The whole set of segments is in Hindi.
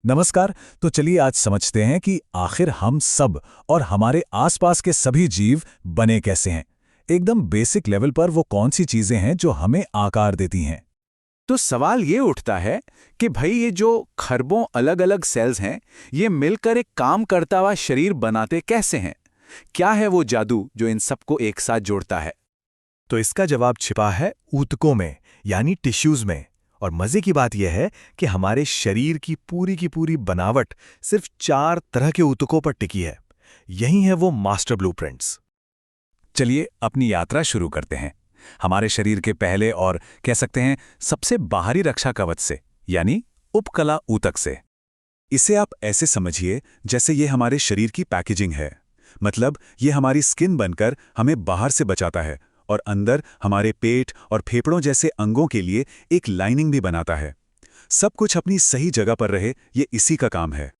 नमस्कार। तो चलिए आज समझते हैं कि आखिर हम सब और हमारे आसपास के सभी जीव बने कैसे हैं। एकदम बेसिक लेवल पर वो कौन सी चीजें हैं जो हमें आकार देती हैं। तो सवाल ये उठता है कि भाई ये जो खरबों अलग अलग सेल्स हैं, ये मिलकर एक काम करता हुआ शरीर बनाते कैसे हैं? क्या है वो जादू जो इन सबको एक साथ जोड़ता है? तो इसका जवाब छिपा है ऊतकों में, यानी टिश्यूज में। और मजे की बात यह है कि हमारे शरीर की पूरी बनावट सिर्फ 4 तरह के ऊतकों पर टिकी है। यही है वो मास्टर ब्लूप्रिंट्स। चलिए अपनी यात्रा शुरू करते हैं हमारे शरीर के पहले और कह सकते हैं सबसे बाहरी रक्षा कवच से, यानी उपकला ऊतक से। इसे आप ऐसे समझिए जैसे ये हमारे शरीर की पैकेजिंग है। मतलब ये हमारी स्किन बनकर हमें बाहर से बचाता है और अंदर हमारे पेट और फेफड़ों जैसे अंगों के लिए एक लाइनिंग भी बनाता है। सब कुछ अपनी सही जगह पर रहे, ये इसी का काम है।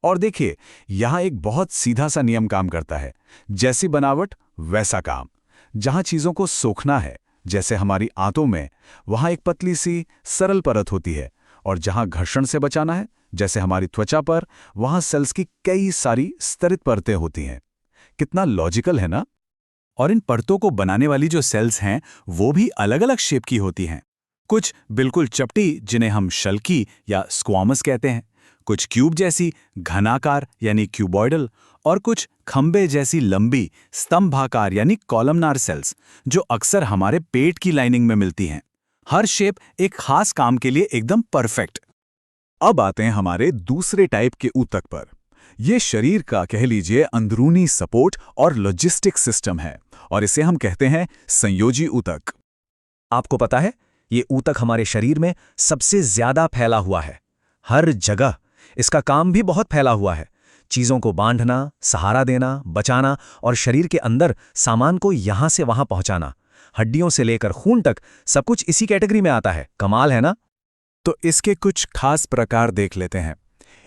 और देखिए, यहाँ एक बहुत सीधा सा नियम काम करता है। जैसी बनावट वैसा काम। जहाँ चीज़ों को सोखना है, जैसे हमारी आंतों में, वहाँ एक पतली सी सरल परत होती है। और जहाँ घर्षण से बचाना है, जैसे हमारी त्वचा पर, वहाँ सेल्स की कई सारी स्तरित परतें होती हैं। कितना लॉजिकल है ना? और इन परतों को बनाने वाली जो सेल्स हैं, वो भी अलग अलग शेप की होती हैं। कुछ बिल्कुल चपटी, जिन्हें हम शल्की या स्क्वामस कहते हैं। कुछ क्यूब जैसी घनाकार यानी क्यूबॉइडल, और कुछ खंबे जैसी लंबी स्तंभाकार यानी कॉलमनार सेल्स, जो अक्सर हमारे पेट की लाइनिंग में मिलती हैं। हर शेप एक खास काम के लिए एकदम परफेक्ट। अब आते हैं हमारे दूसरे टाइप के ऊतक पर। ये शरीर का कह लीजिए अंदरूनी सपोर्ट और लॉजिस्टिक सिस्टम है, और इसे हम कहते हैं संयोजी ऊतक। आपको पता है, ये ऊतक हमारे शरीर में सबसे ज्यादा फैला हुआ है। हर जगह इसका काम भी बहुत फैला हुआ है। चीजों को बांधना, सहारा देना, बचाना और शरीर के अंदर सामान को यहां से वहां पहुंचाना। हड्डियों से लेकर खून तक सब कुछ इसी कैटेगरी में आता है। कमाल है ना? तो इसके कुछ खास प्रकार देख लेते हैं।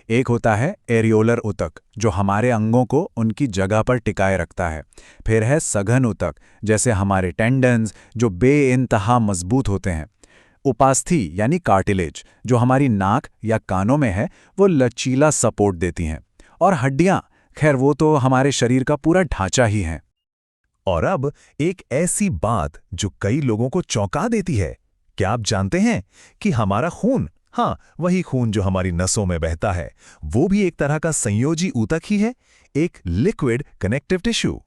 एक होता है एरियोलर ऊतक, जो हमारे अंगों को उनकी जगह पर टिकाए रखता है। फिर है सघन ऊतक, जैसे हमारे टेंडन्स, जो बेइंतहा मजबूत होते हैं। उपास्थि यानी कार्टिलेज, जो हमारी नाक या कानों में है, वो लचीला सपोर्ट देती हैं। और हड्डियां, खैर वो तो हमारे शरीर का पूरा ढांचा ही है। और अब एक ऐसी बात जो कई लोगों को चौंका देती है। क्या आप जानते हैं कि हमारा खून, हाँ वही खून जो हमारी नसों में बहता है, वो भी एक तरह का संयोजी ऊतक ही है, एक लिक्विड कनेक्टिव टिश्यू।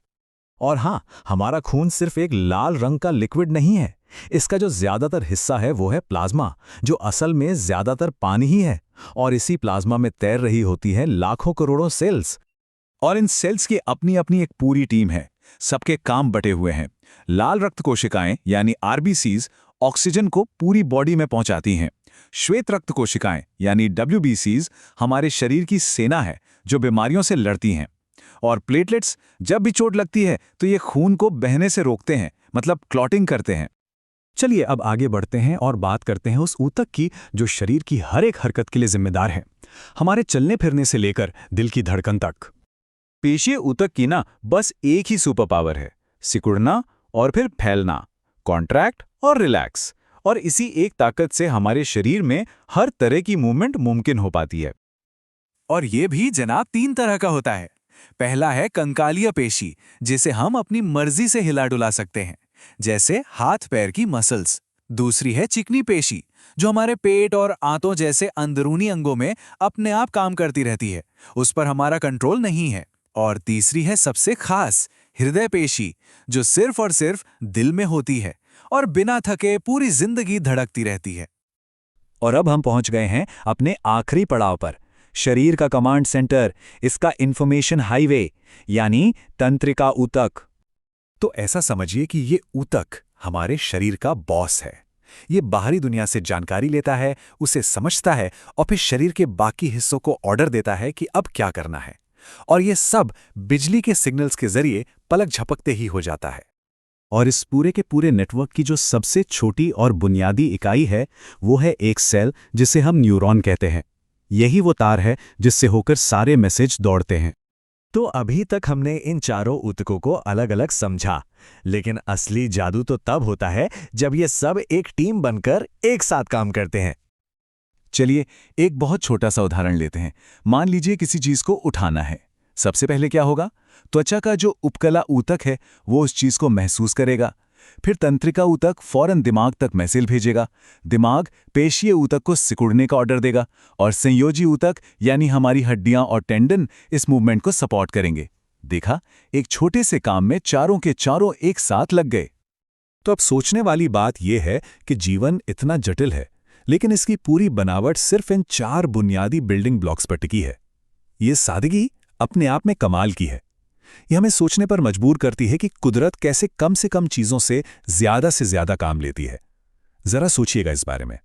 और हाँ, हमारा खून सिर्फ एक लाल रंग का लिक्विड नहीं है। इसका जो ज्यादातर हिस्सा है वो है प्लाज्मा, जो असल में ज्यादातर पानी ही है। और इसी प्लाज्मा में तैर रही होती है लाखों करोड़ों सेल्स। और इन सेल्स की अपनी अपनी एक पूरी टीम है। सबके काम बटे हुए हैं। लाल रक्त कोशिकाएं यानी आरबीसीज ऑक्सीजन को पूरी बॉडी में पहुंचाती हैं। श्वेत रक्त कोशिकाएं यानी डब्ल्यूबीसीज हमारे शरीर की सेना है, जो बीमारियों से लड़ती हैं। और प्लेटलेट्स, जब भी चोट लगती है तो ये खून को बहने से रोकते हैं, मतलब क्लॉटिंग करते हैं। चलिए अब आगे बढ़ते हैं और बात करते हैं उस ऊतक की जो शरीर की हर एक हरकत के लिए जिम्मेदार है, हमारे चलने फिरने से लेकर दिल की धड़कन तक। पेशीय ऊतक की ना बस एक ही सुपर पावर है, सिकुड़ना और फिर फैलना, कॉन्ट्रैक्ट और रिलैक्स। और इसी एक ताकत से हमारे शरीर में हर तरह की मूवमेंट मुमकिन हो पाती है। और ये भी जनाब 3 तरह का होता है। पहला है कंकालीय पेशी, जिसे हम अपनी मर्जी से हिला डुला सकते हैं, जैसे हाथ पैर की मसल्स। दूसरी है चिकनी पेशी, जो हमारे पेट और आंतों जैसे अंदरूनी अंगों में अपने आप काम करती रहती है, उस पर हमारा कंट्रोल नहीं है। और तीसरी है सबसे खास हृदय पेशी, जो सिर्फ और सिर्फ दिल में होती है और बिना थके पूरी जिंदगी धड़कती रहती है। और अब हम पहुंच गए हैं अपने आखिरी पड़ाव पर, शरीर का कमांड सेंटर, इसका इंफॉर्मेशन हाईवे, यानी तंत्रिका ऊतक। तो ऐसा समझिए कि ये ऊतक हमारे शरीर का बॉस है। ये बाहरी दुनिया से जानकारी लेता है, उसे समझता है और फिर शरीर के बाकी हिस्सों को ऑर्डर देता है कि अब क्या करना है। और ये सब बिजली के सिग्नल्स के जरिए पलक झपकते ही हो जाता है। और इस पूरे के पूरे नेटवर्क की जो सबसे छोटी और बुनियादी इकाई है, वो है एक सेल, जिसे हम न्यूरॉन कहते हैं। यही वो तार है जिससे होकर सारे मैसेज दौड़ते हैं। तो अभी तक हमने इन चारों ऊतकों को अलग अलग समझा, लेकिन असली जादू तो तब होता है जब ये सब एक टीम बनकर एक साथ काम करते हैं। चलिए एक बहुत छोटा सा उदाहरण लेते हैं। मान लीजिए किसी चीज को उठाना है। सबसे पहले क्या होगा? त्वचा का जो उपकला ऊतक है वो उस चीज को महसूस करेगा। फिर तंत्रिका ऊतक फौरन दिमाग तक मैसेज भेजेगा। दिमाग पेशीय ऊतक को सिकुड़ने का ऑर्डर देगा और संयोजी ऊतक यानी हमारी हड्डियां और टेंडन इस मूवमेंट को सपोर्ट करेंगे। देखा, एक छोटे से काम में चारों के चारों एक साथ लग गए। तो अब सोचने वाली बात यह है कि जीवन इतना जटिल है, लेकिन इसकी पूरी बनावट सिर्फ इन 4 बुनियादी बिल्डिंग ब्लॉक्स पर टिकी है। ये सादगी अपने आप में कमाल की है। ये हमें सोचने पर मजबूर करती है कि कुदरत कैसे कम से कम चीजों से ज्यादा काम लेती है। जरा सोचिएगा इस बारे में।